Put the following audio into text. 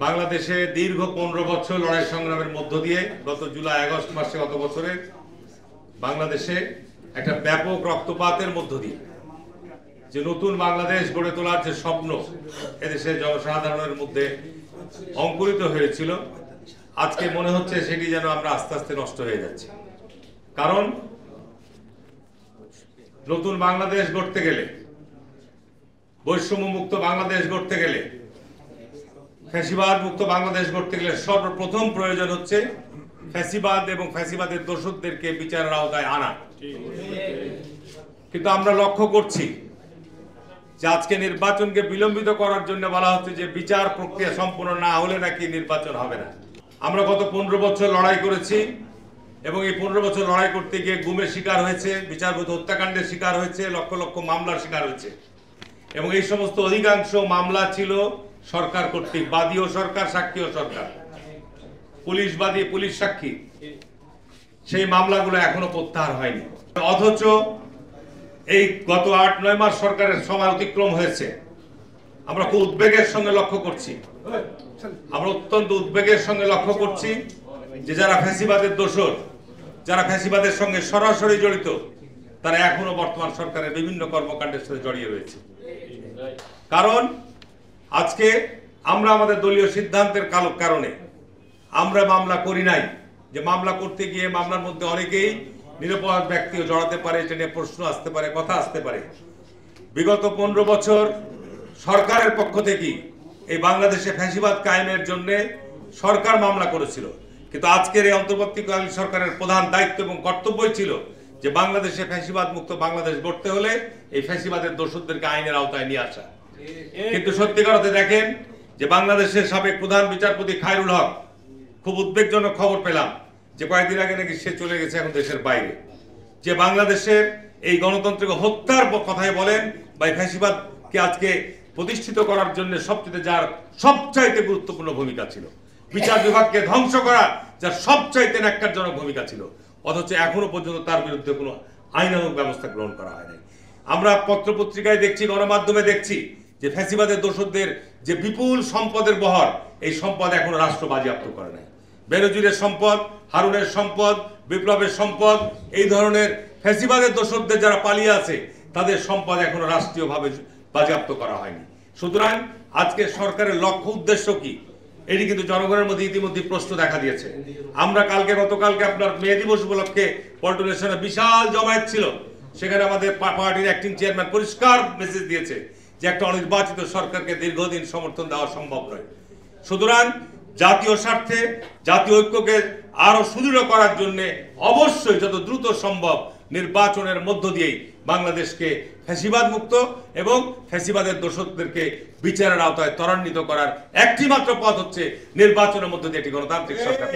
বাংলাদেশে দীর্ঘ 15 বছর লড়াই সংগ্রামের মধ্য দিয়ে গত জুলাই আগস্ট মাসে গত বছরে বাংলাদেশে একটা ব্যাপক রক্তপাতের মধ্য দিয়ে যে নতুন বাংলাদেশ গড়ে তোলার যে স্বপ্ন এদেশের জনসাধারণের মধ্যে অঙ্কুরিত হয়েছিল, আজকে মনে হচ্ছে সেটি যেন আমরা আস্তে আস্তে নষ্ট হয়ে যাচ্ছে। কারণ নতুন বাংলাদেশ গড়তে গেলে, বৈষম্য মুক্ত বাংলাদেশ গড়তে গেলে, ফ্যাসিবাদ মুক্ত বাংলাদেশ গড়তে গেলে সর্বপ্রথম প্রয়োজন হচ্ছে ফ্যাসিবাদ এবং ফ্যাসিবাদের দোষরদেরকে বিচারের আওতায় আনা। কিন্তু আমরা লক্ষ্য করছি যে আজকে নির্বাচনকে বিলম্বিত করার জন্য বলা হচ্ছে যে বিচার প্রক্রিয়া সম্পূর্ণ না হলে নাকি নির্বাচন হবে না। আমরা গত 15 বছর লড়াই করেছি এবং এই 15 বছর লড়াই করতে গিয়ে গুমের শিকার হয়েছে, বিচারবহির্ভূত হত্যাকাণ্ডের শিকার হয়েছে, লক্ষ লক্ষ মামলার শিকার হয়েছে এবং এই সমস্ত অধিকাংশ মামলা ছিল সরকার কর্তৃক, বাদীও সরকার, সাক্ষীও সরকার, পুলিশ বাদী, পুলিশ সাক্ষী। সেই মামলাগুলো এখনো প্রত্যাহার হয়নি। অথচ এই গত 8-9 মাস সরকারের সময় অতিক্রম হয়েছে। আমরা খুব উদ্বেগের সঙ্গে লক্ষ্য করছি, আমরা অত্যন্ত উদ্বেগের সঙ্গে লক্ষ্য করছি যে যারা ফ্যাসিবাদের দোষর, যারা ফ্যাসিবাদের সঙ্গে সরাসরি জড়িত, তারা এখনো বর্তমান সরকারের বিভিন্ন কর্মকাণ্ডের সাথে জড়িয়ে রয়েছে। কারণ আজকে আমরা আমাদের দলীয় সিদ্ধান্তের কারণে আমরা মামলা করি নাই, যে মামলা করতে গিয়ে মামলার মধ্যে অনেকেই নিরপরাধ ব্যক্তিও জড়াতে পারে, এটা নিয়ে প্রশ্ন আসতে পারে, কথা আসতে পারে। বিগত 15 বছর সরকারের পক্ষ থেকে এই বাংলাদেশে ফ্যাসিবাদ কায়েমের জন্য সরকার মামলা করেছিল, কিন্তু আজকের এই অন্তর্বর্তীকালীন সরকারের প্রধান দায়িত্ব এবং কর্তব্যই ছিল যে বাংলাদেশে ফ্যাসিবাদ মুক্ত বাংলাদেশ গড়তে হলে এই ফ্যাসিবাদের দোষরদেরকে আইনের আওতায় নিয়ে আসা। কিন্তু সত্যিকার অর্থে দেখেন যে বাংলাদেশের সাবেক প্রধান বিচারপতি খায়রুল হক, খুব উদ্বেগজনক খবর পেলাম যে কয়েকদিন আগে নাকি সে চলে গেছে এখন দেশের বাইরে। যে বাংলাদেশের এই গণতন্ত্রকে হত্যার কথাই বলেন বা ফ্যাসিবাদকে আজকে প্রতিষ্ঠিত করার জন্য যার সবচাইতে গুরুত্বপূর্ণ ভূমিকা ছিল, বিচার বিভাগকে ধ্বংস করা যার সবচাইতে ন্যাক্কারজনক ভূমিকা ছিল, অথচ এখনো পর্যন্ত তার বিরুদ্ধে কোনো আইনানুগ ব্যবস্থা গ্রহণ করা হয় নাই। আমরা পত্রপত্রিকায় দেখছি, গণমাধ্যমে দেখছি যে ফ্যাসিবাদের দোষরদের যে বিপুল সম্পদের বহর, এই সম্পদ এখনো রাষ্ট্র বাজেয়াপ্ত করে নাই। বেনজিরের সম্পদ, হারুনের সম্পদ, বিপ্লবের সম্পদ, এই ধরনের ফ্যাসিবাদের দোষরদের যারা পালিয়ে আছে তাদের সম্পদ এখনো রাষ্ট্রীয়ভাবে বাজেয়াপ্ত করা হয়নি। সুতরাং আজকে সরকারের লক্ষ্য উদ্দেশ্য কি, এটি কিন্তু জনগণের মধ্যে ইতিমধ্যে প্রশ্ন দেখা দিয়েছে। আমরা গতকালকে আপনার মে দিবস উপলক্ষে পল্টন স্টেশনে বিশাল জমায়েত ছিল, সেখানে আমাদের পার্টির অ্যাক্টিং চেয়ারম্যান পরিষ্কার মেসেজ দিয়েছে যে একটা অনির্বাচিত সরকারকে দীর্ঘদিন সমর্থন দেওয়া সম্ভব নয়। সুতরাং জাতীয় স্বার্থে, জাতীয় ঐক্যকে আরো সুদৃঢ় করার জন্য অবশ্যই যত দ্রুত সম্ভব নির্বাচনের মধ্য দিয়েই বাংলাদেশকে ফ্যাসিবাদ মুক্ত এবং ফ্যাসিবাদের দোষরদেরকে বিচারের আওতায় ত্বরান্বিত করার একটি মাত্র পথ হচ্ছে নির্বাচনের মধ্য দিয়ে একটি গণতান্ত্রিক সরকার।